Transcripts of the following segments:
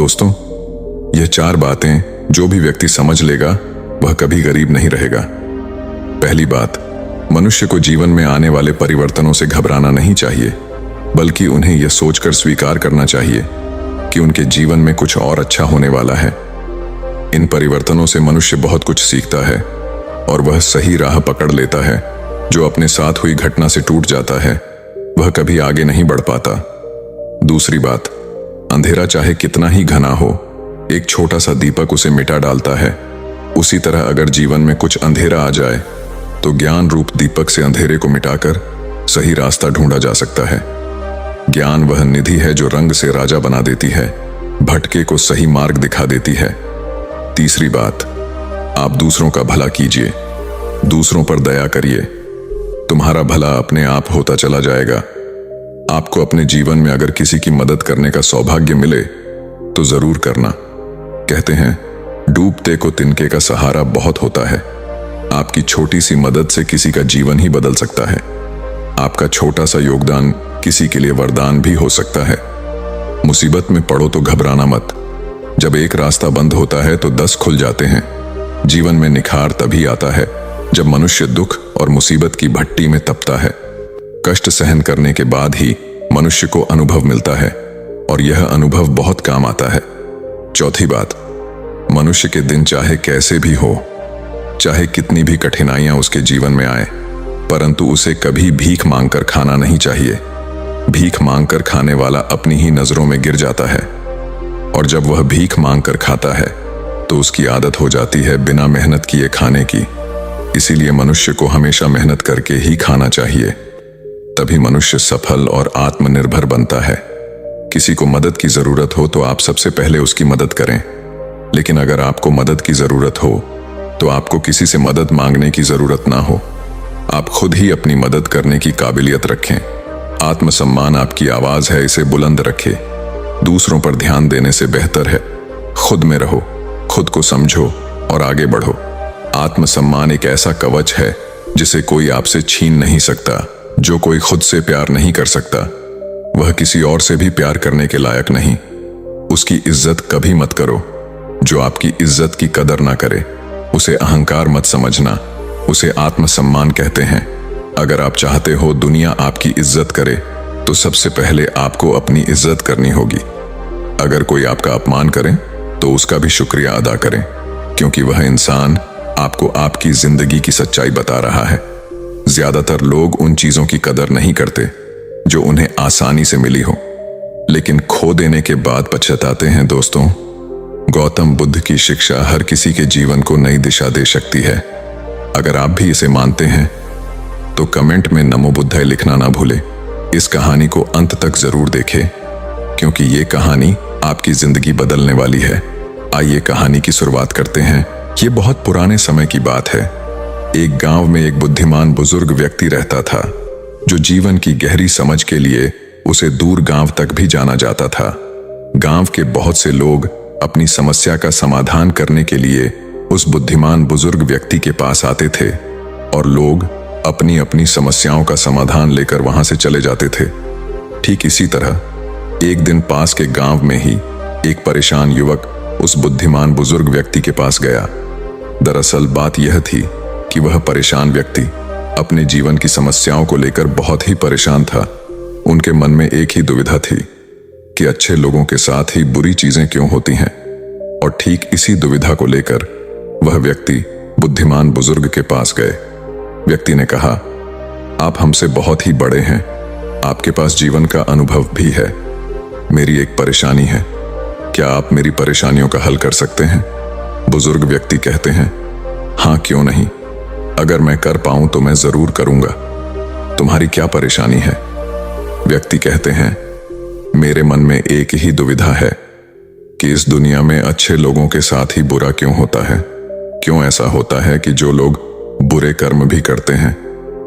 दोस्तों, यह 4 बातें जो भी व्यक्ति समझ लेगा वह कभी गरीब नहीं रहेगा। पहली बात, मनुष्य को जीवन में आने वाले परिवर्तनों से घबराना नहीं चाहिए, बल्कि उन्हें यह सोचकर स्वीकार करना चाहिए कि उनके जीवन में कुछ और अच्छा होने वाला है। इन परिवर्तनों से मनुष्य बहुत कुछ सीखता है और वह सही राह पकड़ लेता है। जो अपने साथ हुई घटना से टूट जाता है वह कभी आगे नहीं बढ़ पाता। दूसरी बात, अंधेरा चाहे कितना ही घना हो, एक छोटा सा दीपक उसे मिटा डालता है। उसी तरह अगर जीवन में कुछ अंधेरा आ जाए तो ज्ञान रूप दीपक से अंधेरे को मिटाकर सही रास्ता ढूंढा जा सकता है। ज्ञान वह निधि है जो रंग से राजा बना देती है, भटके को सही मार्ग दिखा देती है। तीसरी बात, आप दूसरों का भला कीजिए, दूसरों पर दया करिए। तुम्हारा भला अपने आप होता चला जाएगा। आपको अपने जीवन में अगर किसी की मदद करने का सौभाग्य मिले तो जरूर करना। कहते हैं, डूबते को तिनके का सहारा बहुत होता है। आपकी छोटी सी मदद से किसी का जीवन ही बदल सकता है। आपका छोटा सा योगदान किसी के लिए वरदान भी हो सकता है। मुसीबत में पड़ो तो घबराना मत। जब एक रास्ता बंद होता है तो 10 खुल जाते हैं। जीवन में निखार तभी आता है जब मनुष्य दुख और मुसीबत की भट्टी में तपता है। कष्ट सहन करने के बाद ही मनुष्य को अनुभव मिलता है और यह अनुभव बहुत काम आता है। चौथी बात, मनुष्य के दिन चाहे कैसे भी हो, चाहे कितनी भी कठिनाइयां उसके जीवन में आए, परंतु उसे कभी भीख मांगकर खाना नहीं चाहिए। भीख मांगकर खाने वाला अपनी ही नजरों में गिर जाता है और जब वह भीख मांगकर खाता है तो उसकी आदत हो जाती है बिना मेहनत किए खाने की। इसीलिए मनुष्य को हमेशा मेहनत करके ही खाना चाहिए, तभी मनुष्य सफल और आत्मनिर्भर बनता है। किसी को मदद की जरूरत हो तो आप सबसे पहले उसकी मदद करें, लेकिन अगर आपको मदद की जरूरत हो तो आपको किसी से मदद मांगने की जरूरत ना हो। आप खुद ही अपनी मदद करने की काबिलियत रखें। आत्मसम्मान आपकी आवाज है, इसे बुलंद रखें। दूसरों पर ध्यान देने से बेहतर है खुद में रहो, खुद को समझो और आगे बढ़ो। आत्मसम्मान एक ऐसा कवच है जिसे कोई आपसे छीन नहीं सकता। जो कोई खुद से प्यार नहीं कर सकता वह किसी और से भी प्यार करने के लायक नहीं। उसकी इज्जत कभी मत करो। जो आपकी इज्जत की कदर ना करे उसे अहंकार मत समझना, उसे आत्मसम्मान कहते हैं। अगर आप चाहते हो दुनिया आपकी इज्जत करे तो सबसे पहले आपको अपनी इज्जत करनी होगी। अगर कोई आपका अपमान करे तो उसका भी शुक्रिया अदा करें, क्योंकि वह इंसान आपको आपकी जिंदगी की सच्चाई बता रहा है। ज्यादातर लोग उन चीजों की कदर नहीं करते जो उन्हें आसानी से मिली हो, लेकिन खो देने के बाद पछताते हैं। दोस्तों, गौतम बुद्ध की शिक्षा हर किसी के जीवन को नई दिशा दे सकती है। अगर आप भी इसे मानते हैं तो कमेंट में नमो बुद्धाय लिखना ना भूलें। इस कहानी को अंत तक जरूर देखें, क्योंकि ये कहानी आपकी जिंदगी बदलने वाली है। आइए कहानी की शुरुआत करते हैं। ये बहुत पुराने समय की बात है। एक गांव में एक बुद्धिमान बुजुर्ग व्यक्ति रहता था, जो जीवन की गहरी समझ के लिए उसे दूर गांव तक भी जाना जाता था। गांव के बहुत से लोग अपनी समस्या का समाधान करने के लिए उस बुद्धिमान बुजुर्ग व्यक्ति के पास आते थे और लोग अपनी अपनी समस्याओं का समाधान लेकर वहां से चले जाते थे। ठीक इसी तरह एक दिन पास के गांव में ही एक परेशान युवक उस बुद्धिमान बुजुर्ग व्यक्ति के पास गया। दरअसल बात यह थी कि वह परेशान व्यक्ति अपने जीवन की समस्याओं को लेकर बहुत ही परेशान था। उनके मन में एक ही दुविधा थी कि अच्छे लोगों के साथ ही बुरी चीजें क्यों होती हैं। और ठीक इसी दुविधा को लेकर वह व्यक्ति बुद्धिमान बुजुर्ग के पास गए। व्यक्ति ने कहा, आप हमसे बहुत ही बड़े हैं, आपके पास जीवन का अनुभव भी है। मेरी एक परेशानी है, क्या आप मेरी परेशानियों का हल कर सकते हैं? बुजुर्ग व्यक्ति कहते हैं, हाँ क्यों नहीं, अगर मैं कर पाऊं तो मैं जरूर करूंगा। तुम्हारी क्या परेशानी है? व्यक्ति कहते हैं, मेरे मन में एक ही दुविधा है कि इस दुनिया में अच्छे लोगों के साथ ही बुरा क्यों होता है। क्यों ऐसा होता है कि जो लोग बुरे कर्म भी करते हैं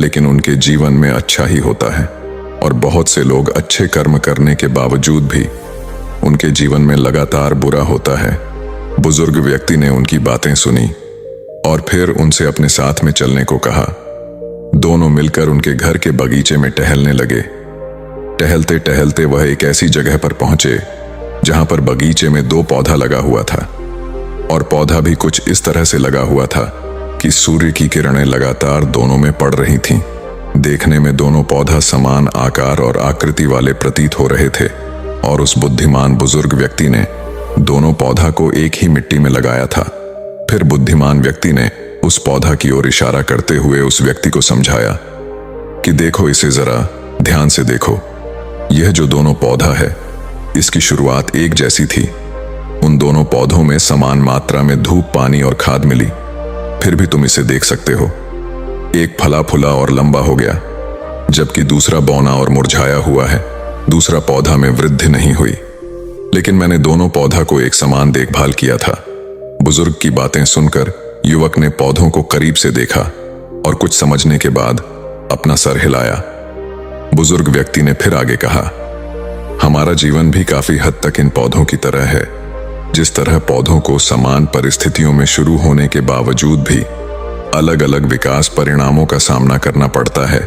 लेकिन उनके जीवन में अच्छा ही होता है, और बहुत से लोग अच्छे कर्म करने के बावजूद भी उनके जीवन में लगातार बुरा होता है। बुजुर्ग व्यक्ति ने उनकी बातें सुनी और फिर उनसे अपने साथ में चलने को कहा। दोनों मिलकर उनके घर के बगीचे में टहलने लगे। टहलते टहलते वह एक ऐसी जगह पर पहुंचे जहां पर बगीचे में 2 पौधा लगा हुआ था, और पौधा भी कुछ इस तरह से लगा हुआ था कि सूर्य की किरणें लगातार दोनों में पड़ रही थीं। देखने में दोनों पौधा समान आकार और आकृति वाले प्रतीत हो रहे थे, और उस बुद्धिमान बुजुर्ग व्यक्ति ने दोनों पौधा को एक ही मिट्टी में लगाया था। फिर बुद्धिमान व्यक्ति ने उस पौधा की ओर इशारा करते हुए उस व्यक्ति को समझाया कि देखो, इसे जरा ध्यान से देखो। यह जो दोनों पौधा है, इसकी शुरुआत एक जैसी थी। उन दोनों पौधों में समान मात्रा में धूप, पानी और खाद मिली। फिर भी तुम इसे देख सकते हो, एक फला फूला और लंबा हो गया, जबकि दूसरा बौना और मुरझाया हुआ है। दूसरा पौधा में वृद्धि नहीं हुई। लेकिन मैंने दोनों पौधा को एक समान देखभाल किया था। बुजुर्ग की बातें सुनकर युवक ने पौधों को करीब से देखा और कुछ समझने के बाद अपना सर हिलाया। बुजुर्ग व्यक्ति ने फिर आगे कहा, हमारा जीवन भी काफी हद तक इन पौधों की तरह है। जिस तरह पौधों को समान परिस्थितियों में शुरू होने के बावजूद भी अलग अलग विकास परिणामों का सामना करना पड़ता है,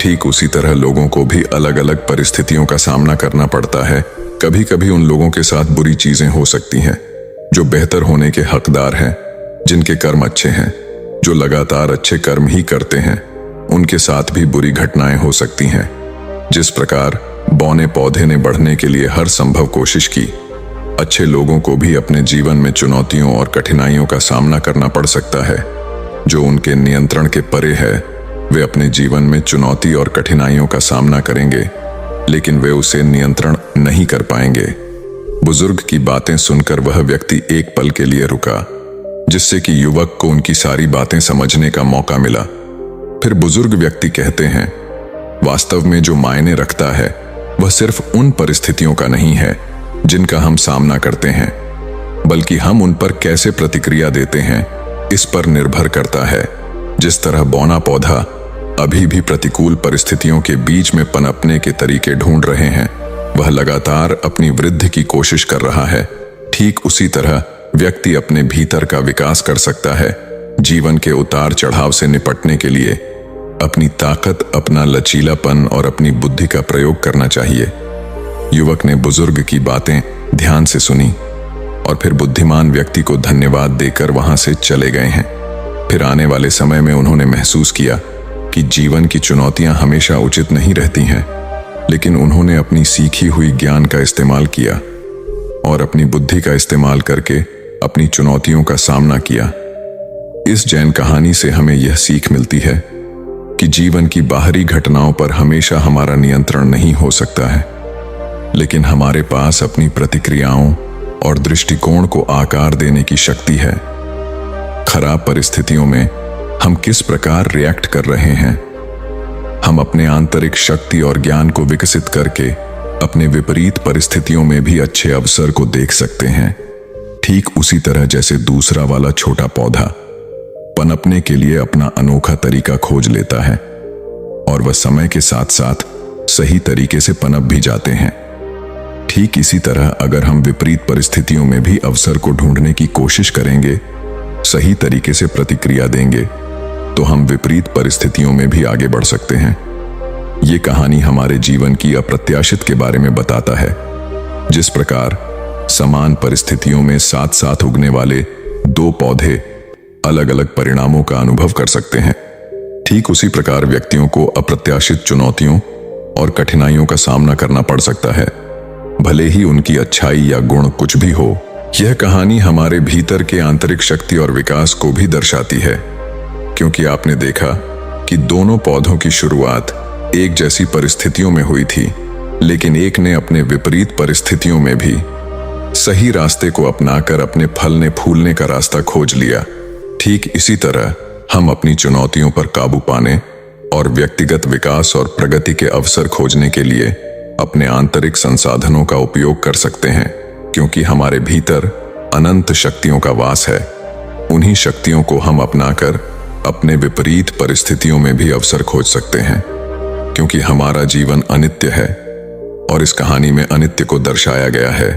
ठीक उसी तरह लोगों को भी अलग अलग परिस्थितियों का सामना करना पड़ता है। कभी कभी उन लोगों के साथ बुरी चीजें हो सकती हैं जो बेहतर होने के हकदार हैं, जिनके कर्म अच्छे हैं, जो लगातार अच्छे कर्म ही करते हैं, उनके साथ भी बुरी घटनाएं हो सकती हैं। जिस प्रकार बौने पौधे ने बढ़ने के लिए हर संभव कोशिश की, अच्छे लोगों को भी अपने जीवन में चुनौतियों और कठिनाइयों का सामना करना पड़ सकता है जो उनके नियंत्रण के परे है। वे अपने जीवन में चुनौती और कठिनाइयों का सामना करेंगे, लेकिन वे उसे नियंत्रण नहीं कर पाएंगे। बुजुर्ग की बातें सुनकर वह व्यक्ति एक पल के लिए रुका, जिससे कि युवक को उनकी सारी बातें समझने का मौका मिला। फिर बुजुर्ग व्यक्ति कहते हैं, वास्तव में जो मायने रखता है वह सिर्फ उन परिस्थितियों का नहीं है जिनका हम सामना करते हैं, बल्कि हम उन पर कैसे प्रतिक्रिया देते हैं, इस पर निर्भर करता है। जिस तरह बौना पौधा अभी भी प्रतिकूल परिस्थितियों के बीच में पनपने के तरीके ढूंढ रहे हैं, वह लगातार अपनी वृद्धि की कोशिश कर रहा है, ठीक उसी तरह व्यक्ति अपने भीतर का विकास कर सकता है। जीवन के उतार चढ़ाव से निपटने के लिए अपनी ताकत, अपना लचीलापन और अपनी बुद्धि का प्रयोग करना चाहिए। युवक ने बुजुर्ग की बातें ध्यान से सुनी और फिर बुद्धिमान व्यक्ति को धन्यवाद देकर वहां से चले गए हैं। फिर आने वाले समय में उन्होंने महसूस किया कि जीवन की चुनौतियां हमेशा उचित नहीं रहती हैं, लेकिन उन्होंने अपनी सीखी हुई ज्ञान का इस्तेमाल किया और अपनी बुद्धि का इस्तेमाल करके अपनी चुनौतियों का सामना किया। इस जैन कहानी से हमें यह सीख मिलती है कि जीवन की बाहरी घटनाओं पर हमेशा हमारा नियंत्रण नहीं हो सकता है, लेकिन हमारे पास अपनी प्रतिक्रियाओं और दृष्टिकोण को आकार देने की शक्ति है। खराब परिस्थितियों में हम किस प्रकार रिएक्ट कर रहे हैं, हम अपने आंतरिक शक्ति और ज्ञान को विकसित करके अपने विपरीत परिस्थितियों में भी अच्छे अवसर को देख सकते हैं। ठीक उसी तरह जैसे दूसरा वाला छोटा पौधा पनपने के लिए अपना अनोखा तरीका खोज लेता है और वह समय के साथ साथ सही तरीके से पनप भी जाते हैं। ठीक इसी तरह अगर हम विपरीत परिस्थितियों में भी अवसर को ढूंढने की कोशिश करेंगे, सही तरीके से प्रतिक्रिया देंगे, तो हम विपरीत परिस्थितियों में भी आगे बढ़ सकते हैं। ये कहानी हमारे जीवन की अप्रत्याशित के बारे में बताता है। जिस प्रकार समान परिस्थितियों में साथ साथ उगने वाले 2 पौधे अलग अलग परिणामों का अनुभव कर सकते हैं, ठीक उसी प्रकार व्यक्तियों को अप्रत्याशित चुनौतियों और कठिनाइयों का सामना करना पड़ सकता है, भले ही उनकी अच्छाई या गुण कुछ भी हो। यह कहानी हमारे भीतर के आंतरिक शक्ति और विकास को भी दर्शाती है, क्योंकि आपने देखा कि दोनों पौधों की शुरुआत एक जैसी परिस्थितियों में हुई थी, लेकिन एक ने अपने विपरीत परिस्थितियों में भी सही रास्ते को अपनाकर अपने फलने फूलने का रास्ता खोज लिया। ठीक इसी तरह हम अपनी चुनौतियों पर काबू पाने और व्यक्तिगत विकास और प्रगति के अवसर खोजने के लिए अपने आंतरिक संसाधनों का उपयोग कर सकते हैं, क्योंकि हमारे भीतर अनंत शक्तियों का वास है। उन्हीं शक्तियों को हम अपनाकर अपने विपरीत परिस्थितियों में भी अवसर खोज सकते हैं, क्योंकि हमारा जीवन अनित्य है और इस कहानी में अनित्य को दर्शाया गया है।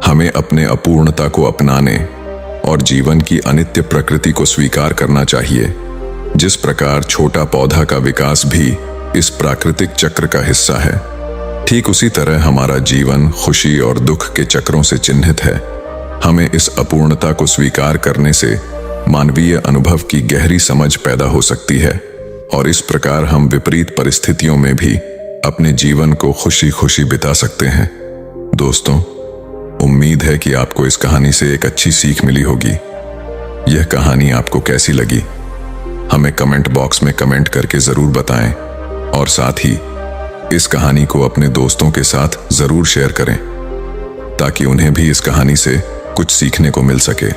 हमें अपने अपूर्णता को अपनाने और जीवन की अनित्य प्रकृति को स्वीकार करना चाहिए। जिस प्रकार छोटा पौधा का विकास भी इस प्राकृतिक चक्र का हिस्सा है, ठीक उसी तरह हमारा जीवन खुशी और दुख के चक्रों से चिन्हित है। हमें इस अपूर्णता को स्वीकार करने से मानवीय अनुभव की गहरी समझ पैदा हो सकती है और इस प्रकार हम विपरीत परिस्थितियों में भी अपने जीवन को खुशी खुशी बिता सकते हैं। दोस्तों, उम्मीद है कि आपको इस कहानी से एक अच्छी सीख मिली होगी। यह कहानी आपको कैसी लगी हमें कमेंट बॉक्स में कमेंट करके जरूर बताएं और साथ ही इस कहानी को अपने दोस्तों के साथ जरूर शेयर करें ताकि उन्हें भी इस कहानी से कुछ सीखने को मिल सके।